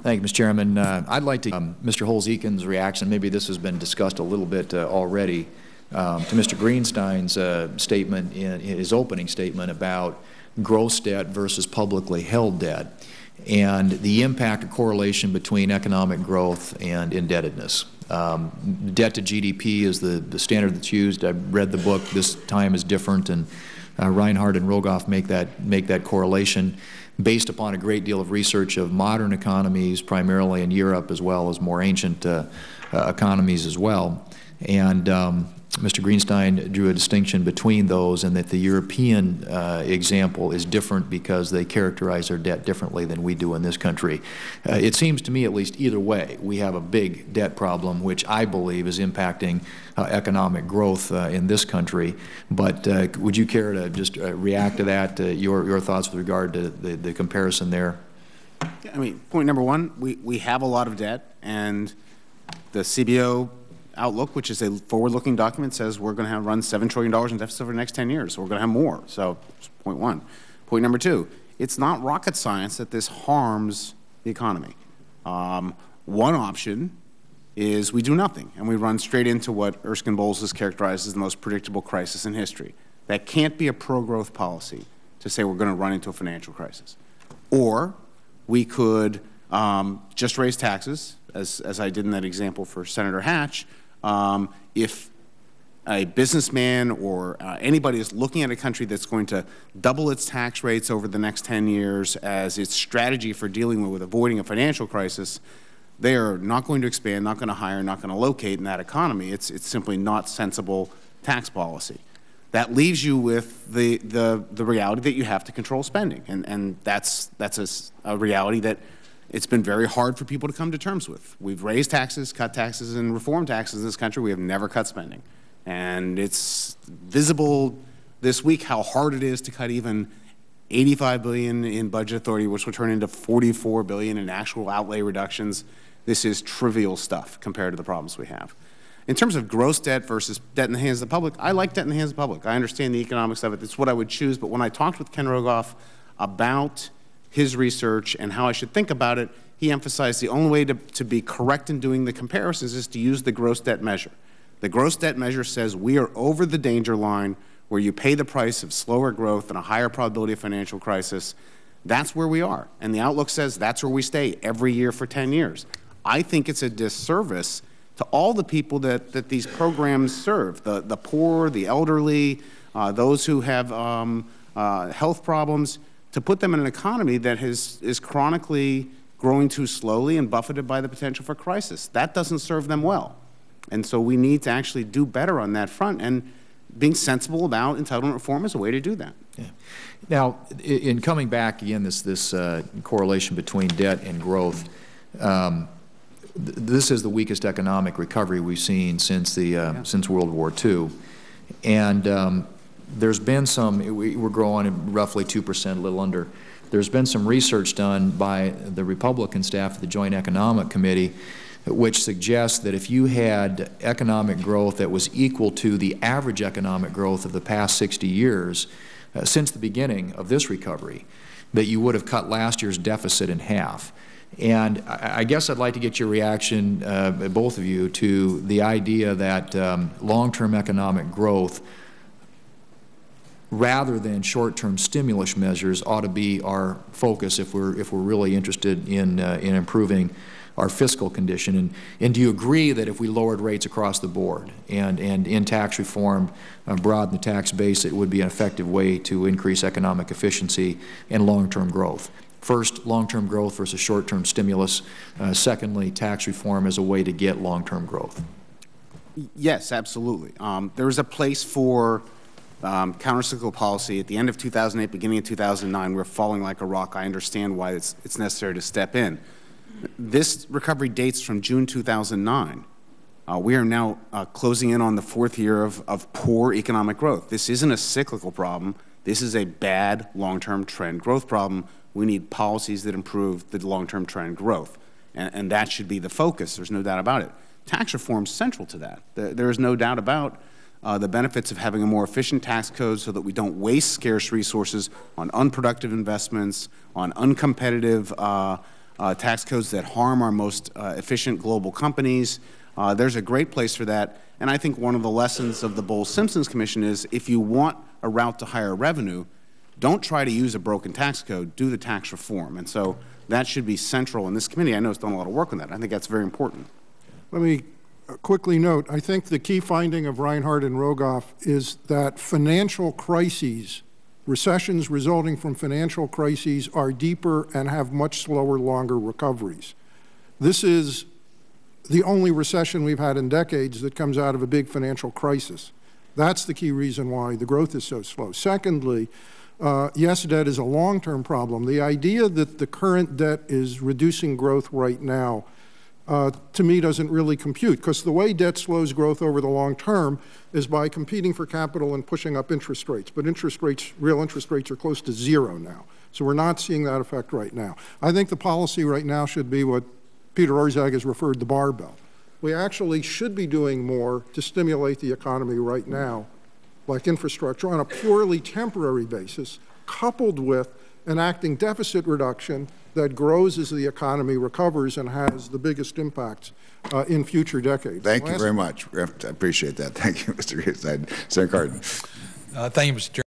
Thank you, Mr. Chairman. I'd like to Mr. Holz-Eakin's reaction. Maybe this has been discussed a little bit already to Mr. Greenstein's statement in his opening statement about gross debt versus publicly held debt and the impact or correlation between economic growth and indebtedness. Debt to GDP is the standard that's used. I read the book. This time is different, and Reinhardt and Rogoff make that correlation based upon a great deal of research of modern economies, primarily in Europe, as well as more ancient economies as well. And Mr. Greenstein drew a distinction between those, and that the European example is different because they characterize their debt differently than we do in this country. It seems to me, at least either way, we have a big debt problem, which I believe is impacting economic growth in this country. But would you care to just react to that, your thoughts with regard to the comparison there? I mean, point number one, we have a lot of debt, and the CBO outlook, which is a forward-looking document, says we're going to run $7 trillion in deficit over the next 10 years. So we're going to have more. So that's point one. Point number two, it's not rocket science that this harms the economy. One option is we do nothing, and we run straight into what Erskine Bowles has characterized as the most predictable crisis in history. That can't be a pro-growth policy to say we're going to run into a financial crisis. Or we could just raise taxes, as I did in that example for Senator Hatch. If a businessman or anybody is looking at a country that's going to double its tax rates over the next 10 years as its strategy for dealing with avoiding a financial crisis, they are not going to expand, not going to hire, not going to locate in that economy. It's simply not sensible tax policy. That leaves you with the reality that you have to control spending, and that's a reality that it's been very hard for people to come to terms with. We've raised taxes, cut taxes, and reformed taxes in this country. We have never cut spending. And it's visible this week how hard it is to cut even $85 billion in budget authority, which will turn into $44 billion in actual outlay reductions. This is trivial stuff compared to the problems we have. In terms of gross debt versus debt in the hands of the public, I like debt in the hands of the public. I understand the economics of it. It's what I would choose. But when I talked with Ken Rogoff about his research and how I should think about it, he emphasized the only way to be correct in doing the comparisons is to use the gross debt measure. The gross debt measure says we are over the danger line where you pay the price of slower growth and a higher probability of financial crisis. That's where we are. And the outlook says that's where we stay every year for 10 years. I think it's a disservice to all the people that these programs serve, the poor, the elderly, those who have health problems, to put them in an economy that is chronically growing too slowly and buffeted by the potential for crisis. That doesn't serve them well. And so we need to actually do better on that front, and being sensible about entitlement reform is a way to do that. Yeah. Now, in coming back again, this correlation between debt and growth, this is the weakest economic recovery we've seen since since World War II, and there's been some. We're growing at roughly 2%, a little under. There's been some research done by the Republican staff of the Joint Economic Committee, which suggests that if you had economic growth that was equal to the average economic growth of the past 60 years, since the beginning of this recovery, that you would have cut last year's deficit in half. And I guess I'd like to get your reaction, both of you, to the idea that long-term economic growth, rather than short-term stimulus measures, ought to be our focus if we're really interested in improving our fiscal condition. And do you agree that if we lowered rates across the board and in tax reform broaden the tax base, it would be an effective way to increase economic efficiency and long-term growth? First, long-term growth versus short-term stimulus. Secondly, tax reform as a way to get long-term growth. Yes, absolutely. There is a place for countercyclical policy. At the end of 2008, beginning of 2009, we're falling like a rock. I understand why it's necessary to step in. This recovery dates from June 2009. We are now closing in on the fourth year of poor economic growth. This isn't a cyclical problem. This is a bad long-term trend growth problem. We need policies that improve the long-term trend growth, and that should be the focus. There's no doubt about it. Tax reform is central to that. There is no doubt about the benefits of having a more efficient tax code so that we don't waste scarce resources on unproductive investments, on uncompetitive tax codes that harm our most efficient global companies. There's a great place for that. And I think one of the lessons of the Bowles-Simpson Commission is if you want a route to higher revenue, don't try to use a broken tax code, do the tax reform. And so that should be central in this committee. I know it's done a lot of work on that. I think that's very important. Let me quickly note, I think the key finding of Reinhardt and Rogoff is that financial crises, recessions resulting from financial crises, are deeper and have much slower, longer recoveries. This is the only recession we've had in decades that comes out of a big financial crisis. That's the key reason why the growth is so slow. Secondly, yes, debt is a long-term problem. The idea that the current debt is reducing growth right now, to me, doesn't really compute, because the way debt slows growth over the long term is by competing for capital and pushing up interest rates. But interest rates, real interest rates, are close to zero now. So we're not seeing that effect right now. I think the policy right now should be what Peter Orszag has referred to, barbell. We actually should be doing more to stimulate the economy right now, like infrastructure, on a purely temporary basis, coupled with enacting deficit reduction that grows as the economy recovers and has the biggest impact in future decades. Thank you very much. I appreciate that. Thank you, Mr. Greenstein. Senator Cardin. Thank you, Mr. Chairman.